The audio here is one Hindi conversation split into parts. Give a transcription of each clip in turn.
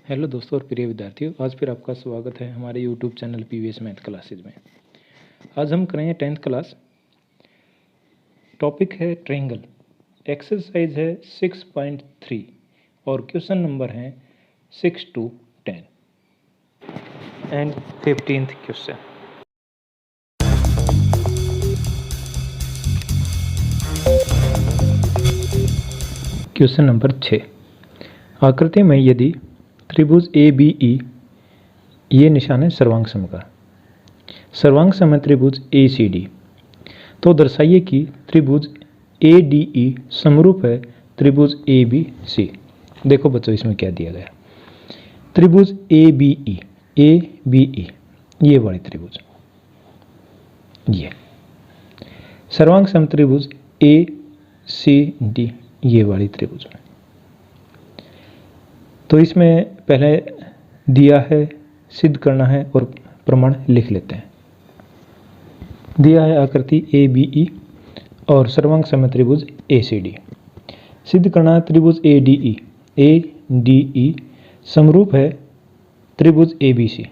हेलो दोस्तों और प्रिय विद्यार्थियों, आज फिर आपका स्वागत है हमारे YouTube channel PVS math classes में। आज हम करेंगे 10th क्लास। टॉपिक है ट्रायंगल, एक्सरसाइज है 6.3 और क्वेश्चन नंबर है 6 to 10 and 15th question. Question number 6, आकृति में यदि त्रिभुज ए बी ई, ये निशान है सर्वांग सम का, सर्वांग सम है त्रिभुज ए सी डी, तो दर्शाइए कि त्रिभुज ए डी ई समरूप है त्रिभुज ए बी सी। देखो बच्चों, इसमें क्या दिया गया, त्रिभुज ए बी ई, ये वाली त्रिभुज, ये सर्वांग सम त्रिभुज ए सी डी, ये वाली त्रिभुज। तो इसमें पहले दिया है, सिद्ध करना है और प्रमाण लिख लेते हैं। दिया है आकृति ए बी ई और सर्वांग सम त्रिभुज ए सी डी। सिद्ध करना है त्रिभुज ए डी ई समरूप है त्रिभुज ए बी सी।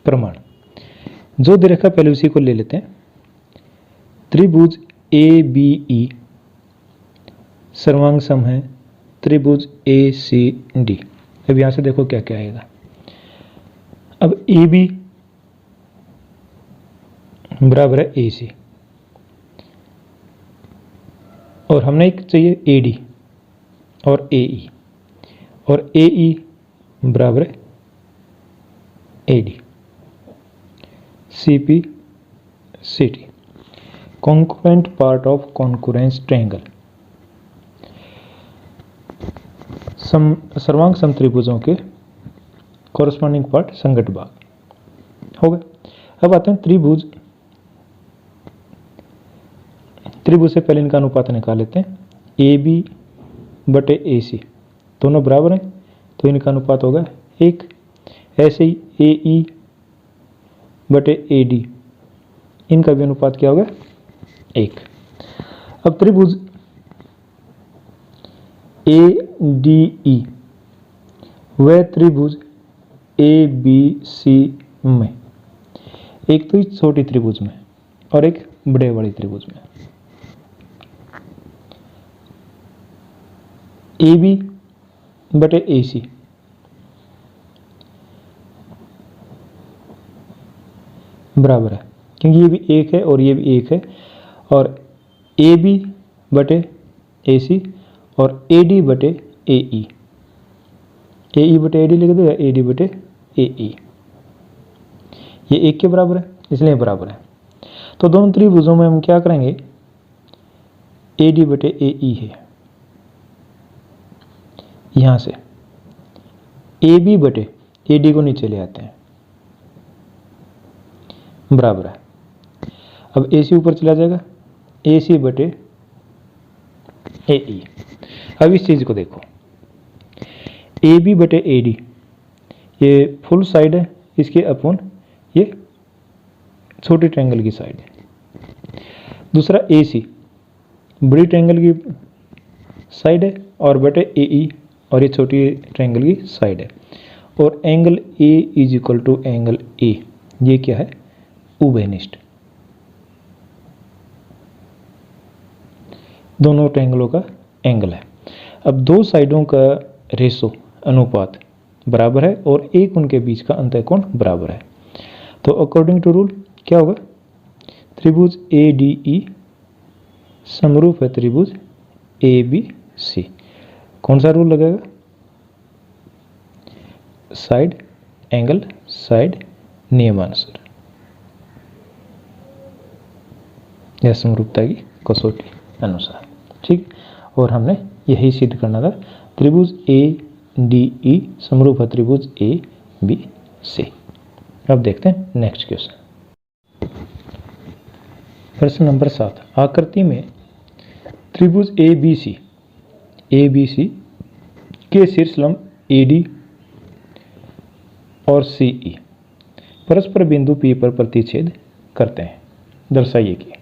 प्रमाण जो दे रखा पहले उसी को ले लेते हैं। त्रिभुज ए बी ई सर्वांग सम है त्रिभुज ए सी डी। अब यहां से देखो क्या क्या आएगा। अब ए बी बराबर है ए सी और हमने एक चाहिए ए डी और ए ई, और ए ई बराबर है A D. C P C T, concurrent part of concurrence triangle. सर्वांग सम त्रिभुजों के कॉरस्पॉन्डिंग पार्ट संगत भाग हो गए। अब आते हैं त्रिभुज से पहले इनका अनुपात निकाल लेते हैं। ए बी बटे ए सी दोनों बराबर हैं, तो इनका अनुपात होगा 1। ऐसे ही ए ई बटे ए डी, इनका भी अनुपात क्या होगा 1। अब त्रिभुज ए डी ई वह त्रिभुज ए बी सी में, एक तो इस छोटी त्रिभुज में और एक बड़े वाली त्रिभुज में। ए बी बटे ए सी बराबर है, क्योंकि ये भी 1 है और ये भी 1 है, और ए बी बटे ए सी और ए डी बटे ए ई, ए ई बटे ए डी लिख दो या ए डी बटे ए ई, ये 1 के बराबर है, इसलिए बराबर है। तो दोनों त्रिभुजों में हम क्या करेंगे, ए डी बटे ए ई है, यहां से ए बी बटे ए डी को नीचे ले आते हैं, बराबर है। अब ए सी ऊपर चला जाएगा, ए सी बटे ए ई। अब इस चीज को देखो, ए बी बटे ए डी ये फुल साइड है, इसके अपॉन ये छोटे ट्रायंगल की साइड है। दूसरा ए सी बड़ी ट्रायंगल की साइड है और बटे ए ई, और ये छोटी ट्रायंगल की साइड है। और angle A is equal to angle A, ये क्या है, उभयनिष्ठ। दोनों ट्रायंगलों का एंगल है। अब दो साइडों का रेशो अनुपात बराबर है और एक उनके बीच का अंतःकोण बराबर है। तो अकॉर्डिंग टू रूल क्या होगा, त्रिभुज ए डी ई समरूप है त्रिभुज ए बी सी। कौन सा रूल लगेगा, साइड एंगल साइड नियमानुसार, या समरूपता की कसौटी अनुसार। ठीक, और हमने यही सिद्ध करना था, त्रिभुज ए डी ई समरूप है त्रिभुज ए बी सी। अब देखते हैं नेक्स्ट क्वेश्चन। प्रश्न नंबर 7, आकृति में त्रिभुज ए बी सी के शीर्षलंब ए डी और सी ई परस्पर बिंदु पी पर प्रतिच्छेद करते हैं। दर्शाइए कि।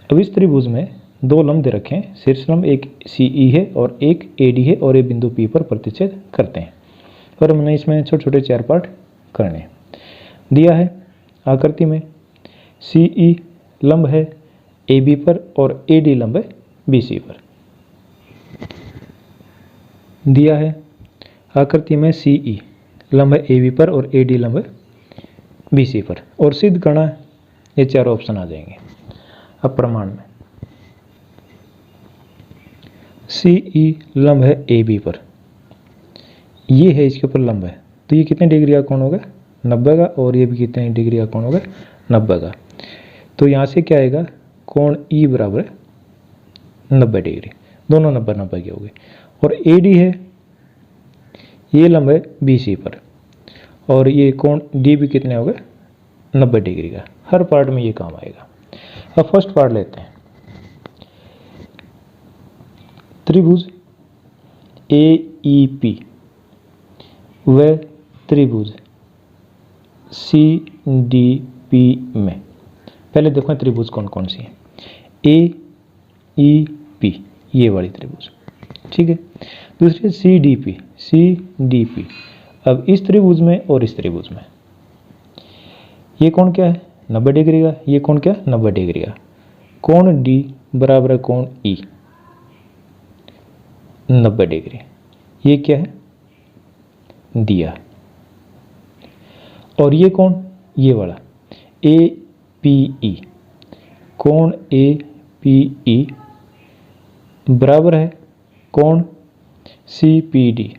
अब इस त्रिभुज में दो लंब दे रखे हैं, शीर्ष लंब एक सी ई है और एक ए डी है, और ये बिंदु पी पर प्रतिच्छेद करते हैं। पर हमने इसमें छोटे छोटे 4 पार्ट करने हैं। दिया है आकृति में CE लंब है AB पर और AD लंब है BC पर। दिया है आकृति में CE लंब है AB पर और AD लंब है BC पर, और सिद्ध करना है। ये 4 ऑप्शन आ जाएंगे। अब प्रमाण में CE लंब है AB पर, ये है इसके ऊपर लंब है, तो ये कितने डिग्री का कोण होगा 90 का, और ये भी कितने डिग्री का कोण होगा 90 का। तो यहाँ से क्या आएगा कोण E बराबर 90 डिग्री, दोनों 90 के हो गए। और AD है ये लंब है BC पर, और ये कोण D भी कितने हो गए 90 डिग्री का। हर पार्ट में ये काम आएगा। अब फर्स्ट पार्ट लेते हैं। त्रिभुज AEP व त्रिभुज CDP में, पहले देखो त्रिभुज कौन कौन सी है। AEP ये वाली त्रिभुज, ठीक है। दूसरी CDP। अब इस त्रिभुज में और इस त्रिभुज में ये कोण क्या है 90 डिग्री का, ये कोण क्या 90 डिग्री का। कोण D बराबर है कोण E 90 डिग्री। ये क्या है दिया। और ये कोण ये वाला APE, कोण APE बराबर है कोण CPD,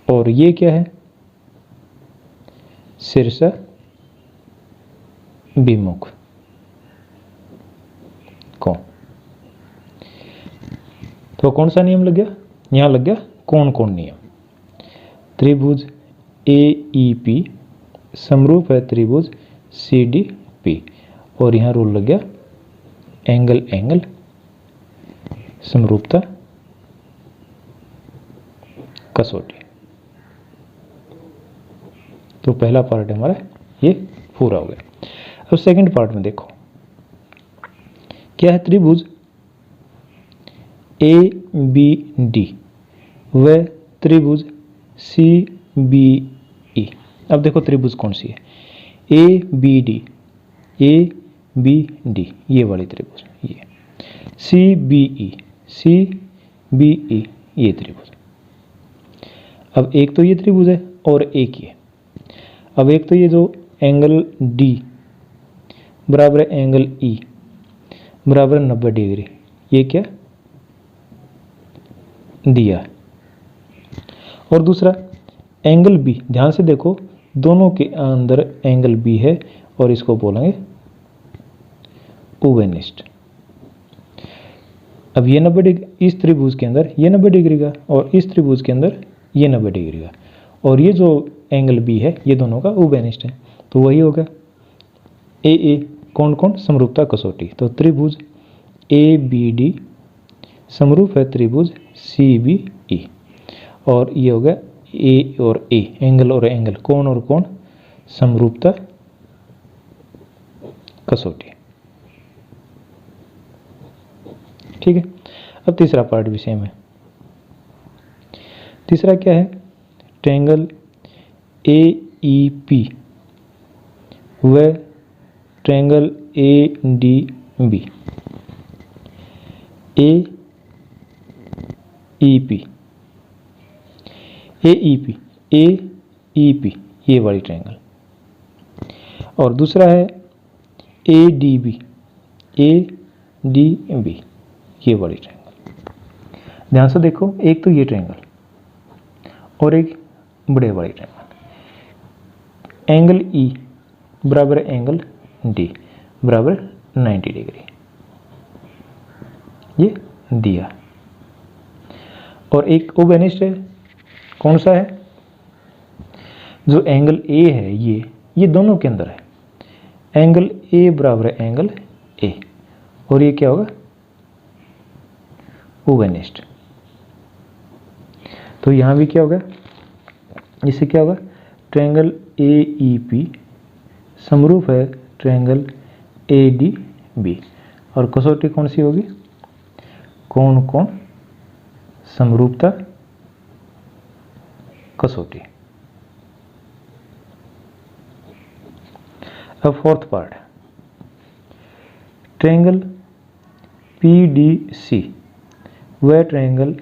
और ये क्या है शीर्ष विमुख कोण। तो कौन सा नियम लग गया, यहां लग गया कोण कोण नियम। त्रिभुज AEP समरूप है त्रिभुज CDP, और यहां रूल लग गया एंगल एंगल समरूपता कसौटी। तो पहला पार्ट हमारा ये पूरा हो गया। अब सेकंड पार्ट में देखो क्या है। त्रिभुज ABD व त्रिभुज CBE। अब देखो त्रिभुज कौन सी है ABD ये वाली त्रिभुज, ये CBE ये त्रिभुज। अब एक तो ये त्रिभुज है और एक ये। अब एक तो ये जो एंगल D बराबर एंगल E बराबर 90 डिग्री, ये क्या दिया। और दूसरा एंगल B, ध्यान से देखो दोनों के अंदर एंगल B है, और इसको बोलेंगे ओवेनिस्ट। अब ये 90 डिग्री इस त्रिभुज के अंदर, ये 90 डिग्री का, और इस त्रिभुज के अंदर ये 90 डिग्री का, और ये जो एंगल B है ये दोनों का ओवेनिस्ट है। तो वही होगा AA कौन कौन समरूपता कसौटी। तो त्रिभुज ABD समरूप है त्रिभुज CBE, और ये होगा A और A एंगल और एंगल, कोण और कोण समरूपता कसौटी, ठीक है। अब तीसरा पार्ट भी सेम है। तीसरा क्या है ट्रायंगल AEP व ट्रायंगल ADB। AEP ये वाली ट्रायंगल, और दूसरा है ADB ये वाली ट्रायंगल। ध्यान से देखो एक तो ये ट्रायंगल और एक बड़े वाली ट्रायंगल। एंगल E बराबर एंगल D बराबर 90 डिग्री, ये दिया। और एक ओवेनिस्ट है, कौन सा है जो एंगल A है ये दोनों के अंदर है। एंगल A बराबर एंगल A, और ये क्या होगा ओवेनिस्ट। तो यहां भी क्या होगा, इससे क्या होगा ट्रायंगल AEP समरूप है ट्रायंगल ADB, और कसौटी कौन सी होगी कोण कोण समरूपता कसौटी। अब फोर्थ पार्ट, ट्रायंगल PDC व ट्रायंगल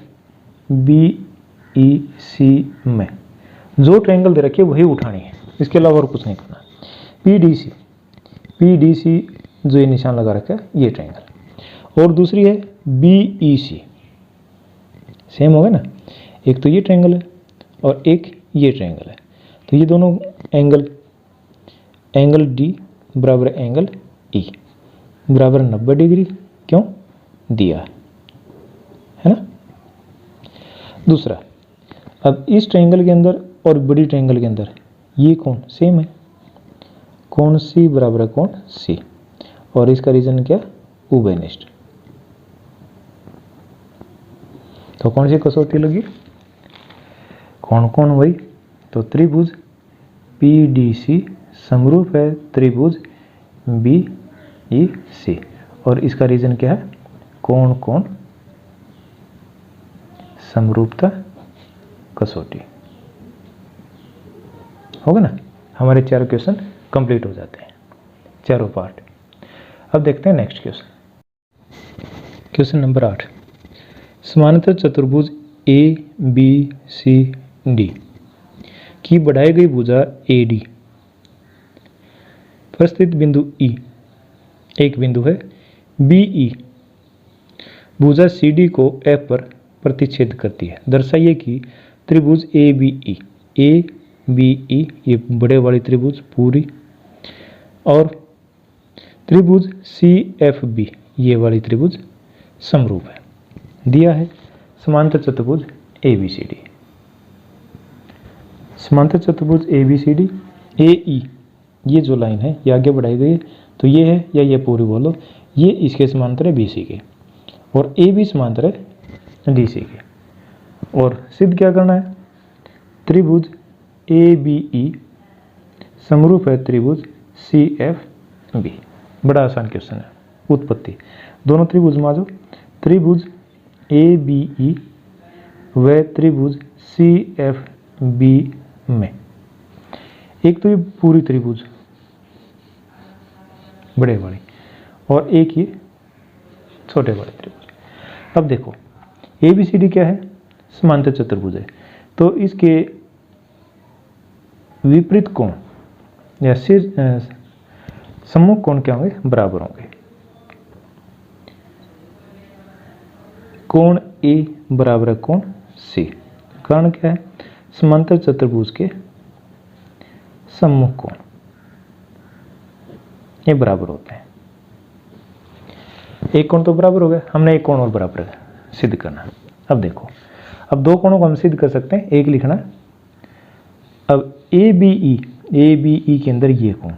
BEC में जो ट्रायंगल दे रखी है वही उठानी है, इसके अलावा और कुछ नहीं करना। PDC जो ये निशान लगा रखा है ये ट्रायंगल, और दूसरी है BEC, सेम होगा ना, एक तो ये ट्रायंगल है और एक ये ट्रायंगल है, तो ये दोनों एंगल D बराबर एंगल E बराबर 90 डिग्री क्यों दिया है ना। दूसरा, अब इस ट्रायंगल के अंदर और बड़ी ट्रायंगल के अंदर ये कोण सेम है, कोण C बराबर है कोण C, और इसका रीजन क्या, उभयनिष्ठ। तो कौन सी कसौटी लगी, कौन कौन वही, तो त्रिभुज PDC समरूप है त्रिभुज BEC, और इसका रीजन क्या है, कौन कौन समरूपता कसौटी। होगा ना, हमारे चारों क्वेश्चन कंप्लीट हो जाते हैं, चारों पार्ट। अब देखते हैं नेक्स्ट क्वेश्चन। क्वेश्चन नंबर 8, समानांतर चतुर्भुज ABCD की बढ़ाई गई भुजा AD पर स्थित बिंदु E एक बिंदु है, BE भुजा CD को F पर प्रतिच्छेद करती है। दर्शाइए कि त्रिभुज ABE ये बड़े वाली त्रिभुज पूरी, और त्रिभुज CFB ये वाली त्रिभुज समरूप है। दिया है समांतर चतुर्भुज ABCD, समांतर चतुर्भुज ABCD AE ये जो लाइन है ये आगे बढ़ाई गई है, तो ये है या ये पूरी बोलो, ये इसके समांतर है BC के, और AB समांतर है DC के, और सिद्ध क्या करना है, त्रिभुज ABE समरूप है त्रिभुज CFB। बड़ा आसान क्वेश्चन है, उत्पत्ति दोनों त्रिभुज मान लो, त्रिभुज ABE व त्रिभुज CFB में एक तो ये पूरी त्रिभुज बड़े वाली, और एक ये छोटे वाले त्रिभुज। अब देखो ABCD क्या है, समांतर चतुर्भुज है, तो इसके विपरीत कोण या सम्मुख कोण क्या होंगे, बराबर होंगे। कोण A बराबर है कोण C, कारण क्या है, समांतर चतुर्भुज के सम्मुख कोण ये बराबर होते हैं। एक कोण तो बराबर हो गया, हमने एक कोण और बराबर सिद्ध करना। अब देखो, अब दो कोणों को हम सिद्ध कर सकते हैं, एक लिखना। अब ABE के अंदर ये कोण,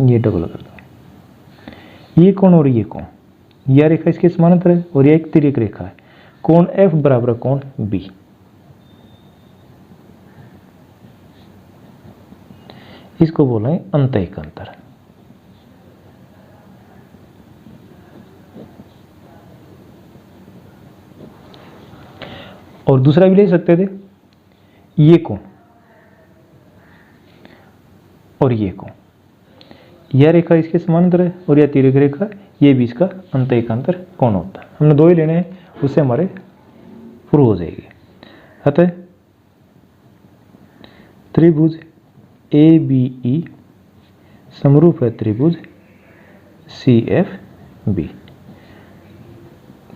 ये डबल कर दो, ये कोण और ये कोण, यह रेखा इसके समानांतर है और यह एक तिर्यक रेखा है, कोण F बराबर कोण B। इसको बोले अंतःएक अंतर। और दूसरा भी ले सकते थे, ये कोण और ये कोण, यह रेखा इसके समानांतर है और यह तिर्यक रेखा, ये भी इसका अंतःएक अंतर कोण होता है। हमने दो ही लेने हैं, उससे हमारे प्रूव हो जाएगी। अतः त्रिभुज ABE समरूप है त्रिभुज CFB,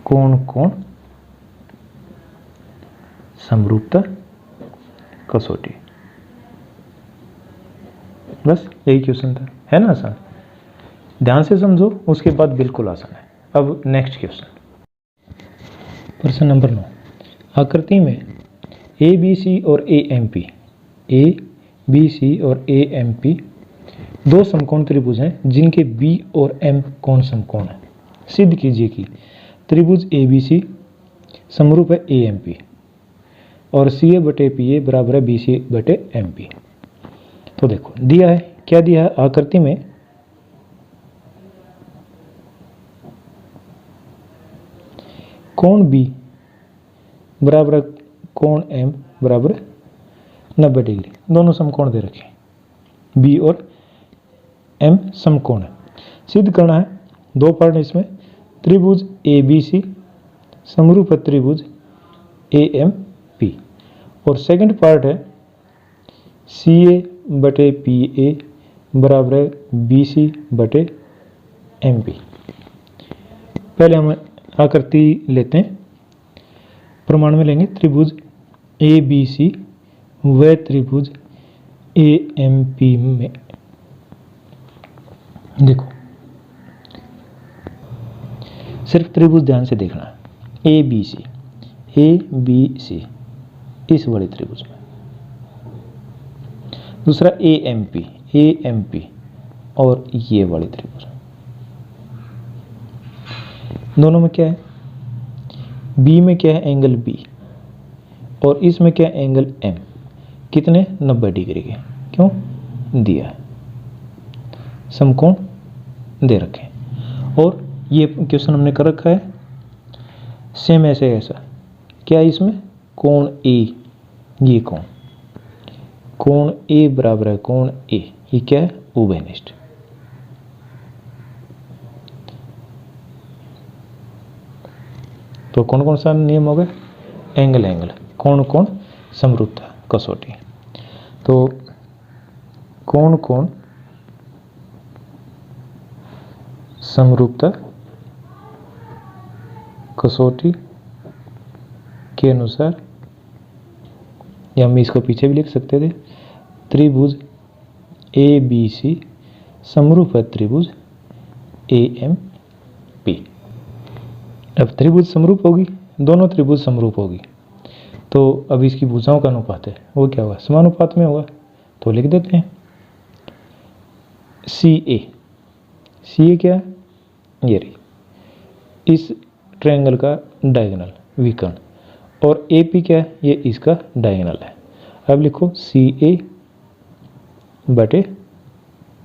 कोण कोण समरूपता कसौटी। बस यही क्वेश्चन था, है ना आसान, ध्यान से समझो, उसके बाद बिल्कुल आसान है। अब नेक्स्ट क्वेश्चन, प्रश्न नंबर 9, आकृति में ABC और AMP दो समकोण त्रिभुज हैं जिनके B और M कोण समकोण है। सिद्ध कीजिए कि त्रिभुज ABC समरूप है AMP और CA बटे PA बराबर है BC बटे MP। तो देखो दिया है, क्या दिया है, आकृति में कोण B बराबर है कोण एम बराबर 90 डिग्री, दोनों समकोण दे रखे हैं, बी और एम समकोण है। सिद्ध करना है, दो पार्ट इसमें, त्रिभुज ए बी सी समरूप है त्रिभुज ए एम पी, और सेकंड पार्ट है सी ए बटे पी ए बराबर है बी सी बटे एम पी। पहले हम आकृति लेते हैं, प्रमाण में लेंगे त्रिभुज ए बी सी व त्रिभुज ए एम पी में। देखो सिर्फ त्रिभुज ध्यान से देखना है, ए बी सी इस वाले त्रिभुज में, दूसरा ए एम पी और ये वाले त्रिभुज, दोनों में क्या है, बी में क्या है एंगल बी और इसमें क्या है एंगल एम, कितने 90 डिग्री के, क्यों दिया है, समकोण दे रखे हैं। और ये क्वेश्चन हमने कर रखा है सेम ऐसे ऐसा, क्या है इसमें कोण ए, ये कोण ए बराबर है कोण ए, ये क्या है उभयनिष्ठ। तो कौन कौन सा नियम हो गया, एंगल कोण समरूपता कसौटी। तो कोण समरूपता कसौटी के अनुसार, या हम इसको पीछे भी लिख सकते थे, त्रिभुज ए बी सी समरूप है त्रिभुज ए एम पी। अब त्रिभुज समरूप होगी, दोनों त्रिभुज समरूप होगी, तो अब इसकी भुजाओं का अनुपात है वो क्या होगा, समानुपात में होगा। तो लिख देते हैं सी ए क्या है, ये रही, इस ट्रायंगल का डायगोनल विकर्ण, और ए पी क्या है, ये इसका डायगोनल है। अब लिखो सी ए बटे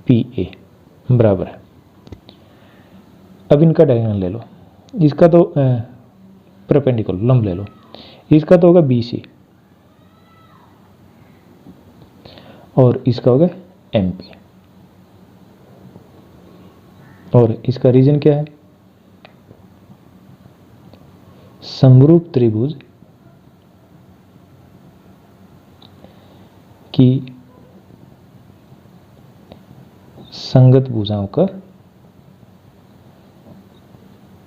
पी ए बराबर है, अब इनका डायगोनल ले लो, इसका तो परपेंडिकुलर लंब ले लो, इसका तो होगा बी सी और इसका होगा एम पी, और इसका रीजन क्या है, समरूप त्रिभुज की संगत भुजाओं का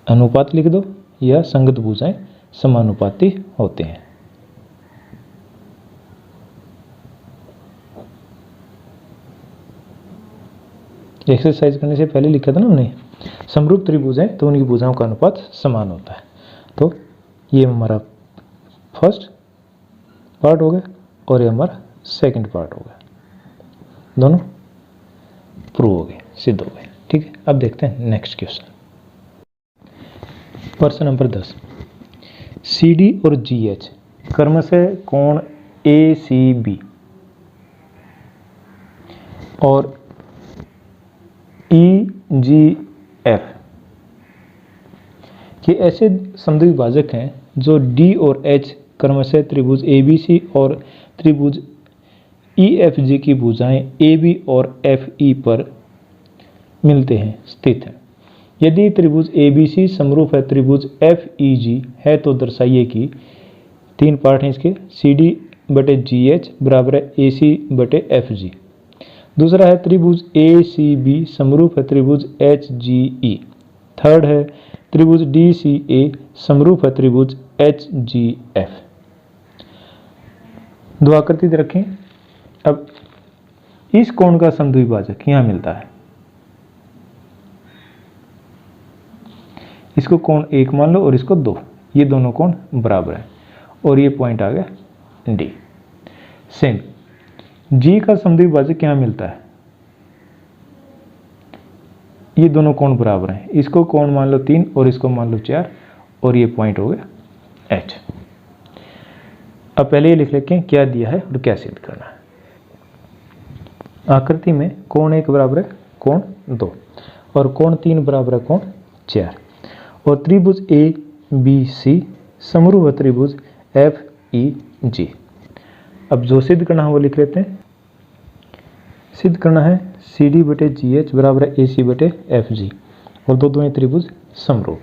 अनुपात लिख दो, या संगत भुजाएं समानुपाती होते हैं। एक्सरसाइज करने से पहले लिखा था ना हमने, समरूप त्रिभुज है तो उनकी भुजाओं का अनुपात समान होता है। तो ये हमारा फर्स्ट पार्ट हो गया और ये हमारा सेकंड पार्ट हो गया, दोनों प्रूव हो गए, सिद्ध हो गए। ठीक है, अब देखते हैं नेक्स्ट क्वेश्चन। प्रश्न नंबर 10, सी डी और जी एच क्रमशः कोण ए सी बी और ई जी एफ के ऐसे समद्विभाजक हैं जो डी और एच क्रमशः त्रिभुज ए बी सी और त्रिभुज ई एफ जी की भुजाएं ए बी और एफ ई पर मिलते हैं स्थित हैं। यदि त्रिभुज ए बी सी समरूप है त्रिभुज एफ ई जी है तो दर्शाइए कि, तीन पार्ट हैं इसके, सी डी बटे जी एच बराबर है ए सी बटे एफ जी। दूसरा है त्रिभुज ए सी बी समरूप है त्रिभुज एच जी ई। थर्ड है त्रिभुज डी सी ए समरूप है त्रिभुज एच जी एफ। दो आकृति रखें। अब इस कोण का समद्विभाजक यहां मिलता है, इसको कोण 1 मान लो और इसको 2, ये दोनों कोण बराबर है और ये पॉइंट आ गया डी। सेम जी का समद्विभाजक यहां मिलता है, ये दोनों कोण बराबर हैं, इसको कोण मान लो 3 और इसको मान लो 4 और ये पॉइंट हो गया एच। अब पहले ये लिख लें क्या दिया है और क्या सिद्ध करना है। आकृति में कोण 1 बराबर है कोण 2 और कोण 3 बराबर है कोण 4 और त्रिभुज ए बी सी समरूप त्रिभुज FEG। अब जो सिद्ध करना है वो लिख लेते हैं। सिद्ध करना है CD/GH बराबर है AC/FG और दो ये त्रिभुज समरूप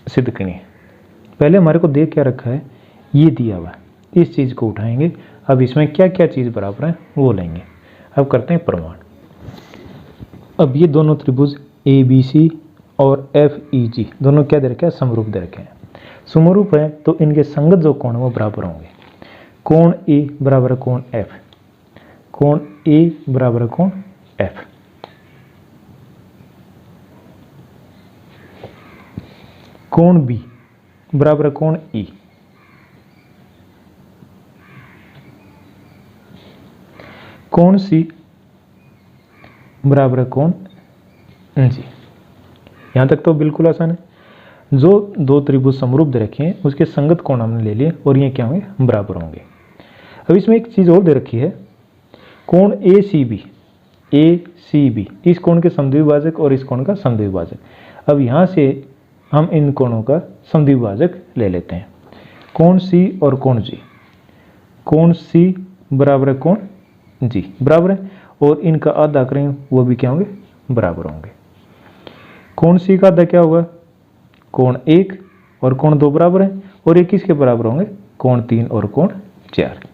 सिद्ध करनी है। पहले हमारे को दे क्या रखा है, ये दिया हुआ, इस चीज़ को उठाएंगे। अब इसमें क्या क्या चीज़ बराबर है वो लेंगे। अब करते हैं प्रमाण। अब ये दोनों त्रिभुज ABC और FEG दोनों क्या दे रखे हैं, समरूप दे रखे हैं। समरूप है तो इनके संगत जो कोण वो बराबर होंगे। कोण A बराबर कोण F, कोण A बराबर कोण F। कोण B बराबर कोण E, कोण C बराबर कोण G। यहाँ तक तो बिल्कुल आसान है। जो दो त्रिभुज समरूप दे रखे हैं उसके संगत कोण हमने ले लिए और ये क्या होंगे, बराबर होंगे। अब इसमें एक चीज़ और दे रखी है, कोण ACB, ACB इस कोण के समद्विभाजक और इस कोण का समद्विभाजक। अब यहाँ से हम इन कोणों का समद्विभाजक ले लेते हैं। कोण C और कोण G, कोण C बराबर है कोण G बराबर है, और इनका आधा करें वो भी क्या होंगे, बराबर होंगे। कोण C का आधा क्या होगा, कोण 1 और कोण 2 बराबर है, और ये किसके बराबर होंगे, कोण 3 और कोण 4।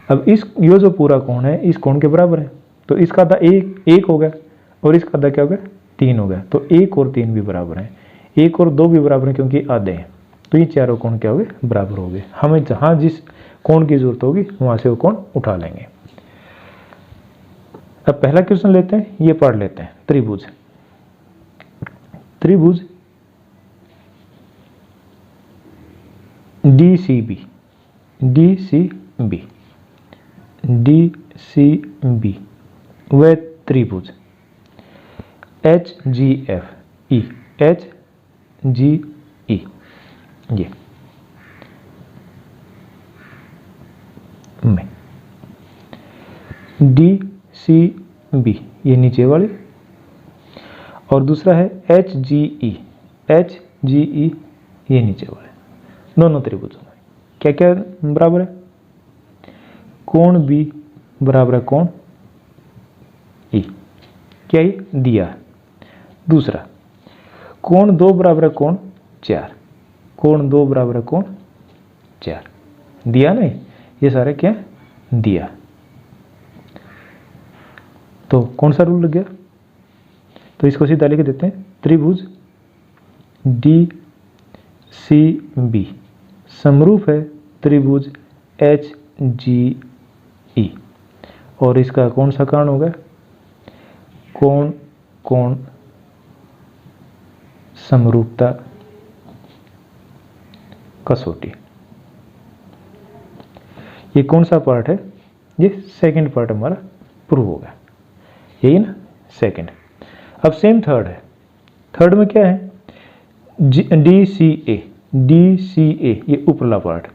अब इस ये जो पूरा कोण है इस कोण के बराबर है, तो इसका आधा 1 हो गया और इसका आधा क्या हो गया, 3 हो गया। तो 1 और 3 भी बराबर हैं, 1 और 2 भी बराबर हैं क्योंकि आधे हैं। तो ये चारों कोण क्या हो गए, बराबर हो गए। हमें जहाँ जिस कोण की जरूरत होगी वहाँ से वो कोण उठा लेंगे। अब पहला क्वेश्चन लेते हैं, ये पढ़ लेते हैं। त्रिभुज DCB व त्रिभुज HGFE ये में DCB ये नीचे वाले, और दूसरा है HGE ये नीचे वाले। दोनों त्रिभुजों में क्या क्या बराबर है, कोण B बराबर है कोण E, क्या ये दिया है। दूसरा कोण 2 बराबर है कोण 4, कोण 2 बराबर है कोण 4 दिया नहीं, ये सारे क्या दिया। तो कौन सा रूल लग गया, तो इसको सीधा लिख देते हैं। त्रिभुज DCB समरूप है त्रिभुज HGE, और इसका कौन सा कारण होगा, कोण कोण समरूपता कसौटी। ये कौन सा पार्ट है, ये सेकंड पार्ट हमारा प्रूव होगा, यही ना सेकंड। अब सेम थर्ड है। थर्ड में क्या है, DCA ये उपरला पार्ट,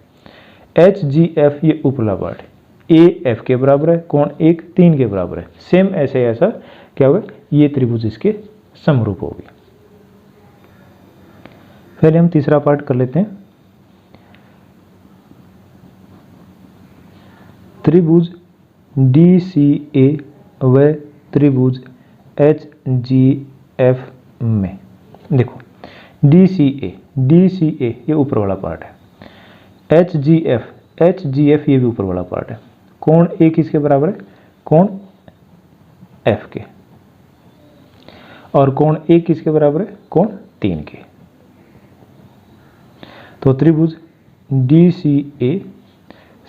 HGF ये उपरला पार्ट, AF के बराबर है, कोण 1 3 के बराबर है। सेम ऐसे ऐसा क्या होगा, ये त्रिभुज इसके समरूप होगी। पहले हम तीसरा पार्ट कर लेते हैं। त्रिभुज DCA व त्रिभुज HGF में देखो, DCA ये ऊपर वाला पार्ट है, HGF ये भी ऊपर वाला पार्ट है। कोण A किसके बराबर है, कोण F के, और कोण A किसके बराबर है, कोण 3 के। तो त्रिभुज DCA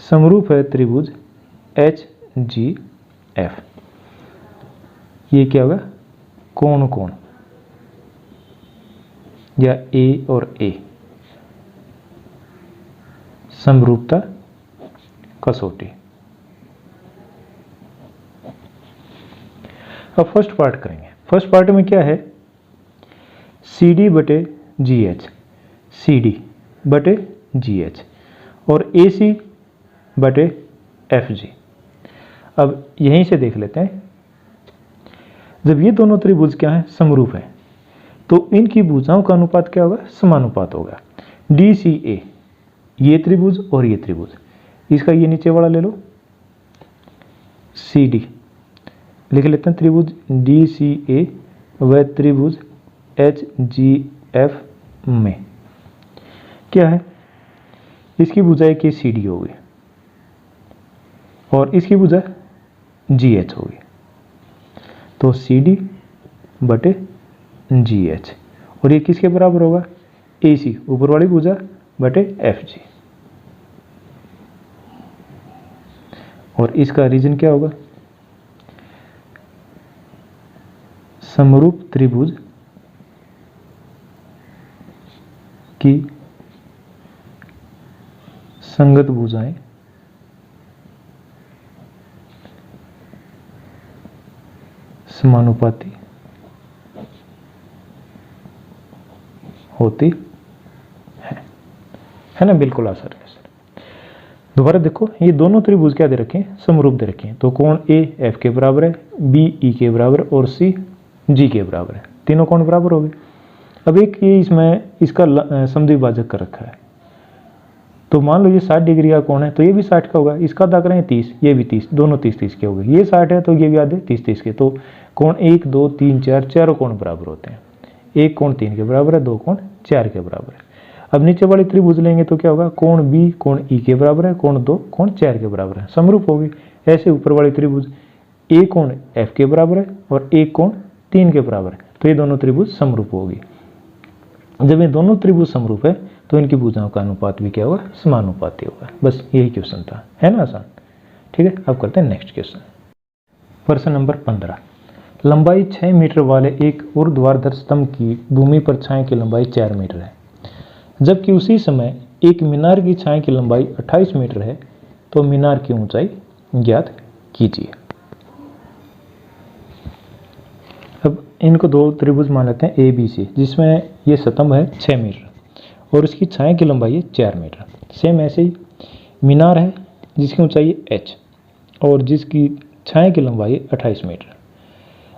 समरूप है त्रिभुज HGF। ये क्या होगा, कोण कोण या A और A समरूपता कसौटी। अब फर्स्ट पार्ट करेंगे। फर्स्ट पार्ट में क्या है, CD/GH CD/GH और AC/FG। अब यहीं से देख लेते हैं, जब ये दोनों त्रिभुज क्या है, समरूप है, तो इनकी भुजाओं का अनुपात क्या होगा, समानुपात होगा। DCA ये त्रिभुज और ये त्रिभुज, इसका ये नीचे वाला ले लो सी डी, लिख लेते हैं त्रिभुज डी सी ए व त्रिभुज एच जी एफ में क्या है, इसकी भुजाएं के सी डी होगी और इसकी भुजाएं जी एच होगी। तो सी डी बटे जी एच, और ये किसके बराबर होगा, ए सी ऊपर वाली भुजा बटे एफ जी। और इसका रीजन क्या होगा, समरूप त्रिभुज की संगत भुजाएं समानुपाती होती है ना, बिल्कुल आसान है सर। दोबारा देखो, ये दोनों त्रिभुज क्या दे रखे हैं, समरूप दे रखे हैं। तो कोण ए एफ के बराबर है, बी ई के बराबर है और सी जी के बराबर है, तीनों कोण बराबर हो गए। अब एक ये इसमें इसका समद्विभाजक कर रखा है, तो मान लो ये 60 डिग्री का कोण है तो ये भी 60 का होगा, इसका अदा करें 30, ये भी 30, दोनों 30-30 के हो गए। ये 60 है तो ये भी आधे 30-30 के, तो कोण 1 2 3 4 चारों कोण बराबर होते हैं। एक कोण 3 के बराबर है, दो कोण 4 के बराबर है। अब नीचे वाली त्रिभुज लेंगे तो क्या होगा, कोण बी कोण ई के बराबर है, कोण 2 कोण 4 के बराबर है, समरूप होगी। ऐसे ऊपर वाली त्रिभुज ए कोण एफ के बराबर है और एक कोण 3 के बराबर है, तो ये दोनों त्रिभुज समरूप होगी। जब ये दोनों त्रिभुज समरूप है तो इनकी भुजाओं का अनुपात भी क्या होगा, समानुपाती होगा। बस यही क्वेश्चन था, है ना आसान। ठीक है, अब करते हैं नेक्स्ट क्वेश्चन। प्रश्न नंबर 15, लंबाई 6 मीटर वाले एक ऊर्ध्वाधर स्तंभ की भूमि पर छाया की लंबाई 4 मीटर है, जबकि उसी समय एक मीनार की छाया की लंबाई 28 मीटर है, तो मीनार की ऊंचाई ज्ञात कीजिए। अब इनको दो त्रिभुज मान लेते हैं ए बी सी, जिसमें ये स्तंभ है 6 मीटर और इसकी छाया की लंबाई है 4 मीटर। सेम ऐसे ही मीनार है जिसकी ऊंचाई है h और जिसकी छाया की लंबाई है 28 मीटर।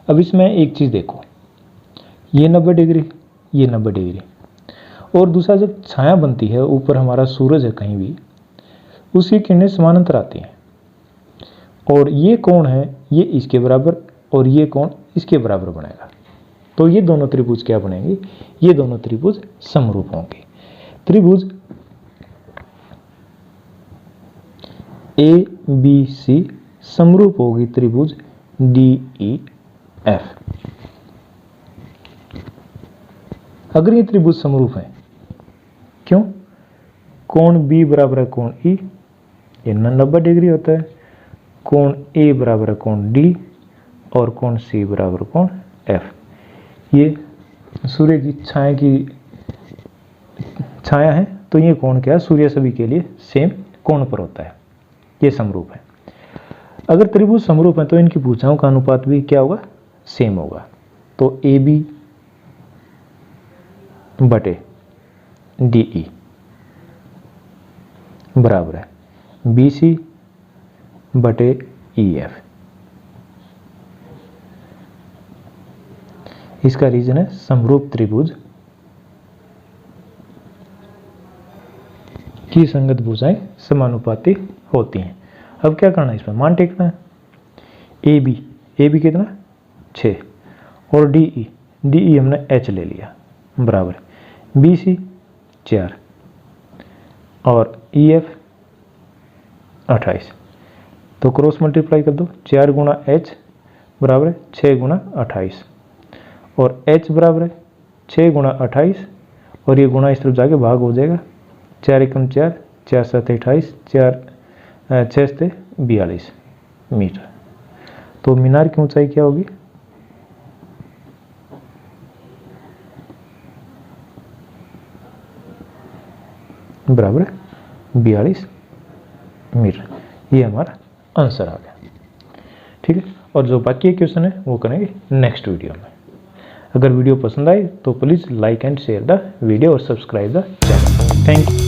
अब इसमें एक चीज़ देखो, ये 90 डिग्री, ये 90 डिग्री, और दूसरा जब छाया बनती है, ऊपर हमारा सूरज है कहीं भी, उसकी किरणें समानांतर आती हैं और ये कोण है ये इसके बराबर और ये कोण इसके बराबर बनेगा, तो ये दोनों त्रिभुज क्या बनेंगे, ये दोनों त्रिभुज समरूप होंगे। त्रिभुज ए बी सी समरूप होगी त्रिभुज डी ई एफ। अगर ये त्रिभुज समरूप है, क्यों, कोण बी बराबर है कोण ई, ये 90 डिग्री होता है, कोण ए बराबर है कोण डी और कोण सी बराबर कोण एफ। ये सूर्य की छाया है, तो ये कोण क्या है, सूर्य सभी के लिए सेम कोण पर होता है, ये समरूप है। अगर त्रिभुज समरूप है तो इनकी भुजाओं का अनुपात भी क्या होगा, सेम होगा। तो ए बी बटे डी ई बराबर है बी सी बटे ई एफ। इसका रीजन है समरूप त्रिभुज की संगत भुजाएं समानुपाती होती हैं। अब क्या करना है, इसमें मान टेकना है। ए बी कितना 6 और डी ई हमने h ले लिया बराबर बी सी 4 और ई एफ 28, तो क्रॉस मल्टीप्लाई कर दो, 4 गुणा h बराबर है 6 गुणा 28 और h बराबर है 6 गुणा 28 और ये गुणा इस तरफ जाके भाग हो जाएगा, 4 एकम 4, 4 7 28, 6 से 42 मीटर। तो मीनार की ऊंचाई क्या होगी, बराबर है 42 मीटर। ये हमारा आंसर आ गया। ठीक है, और जो बाकी क्वेश्चन है वो करेंगे नेक्स्ट वीडियो में। अगर वीडियो पसंद आए तो please like and share the video और subscribe the channel. Thank you.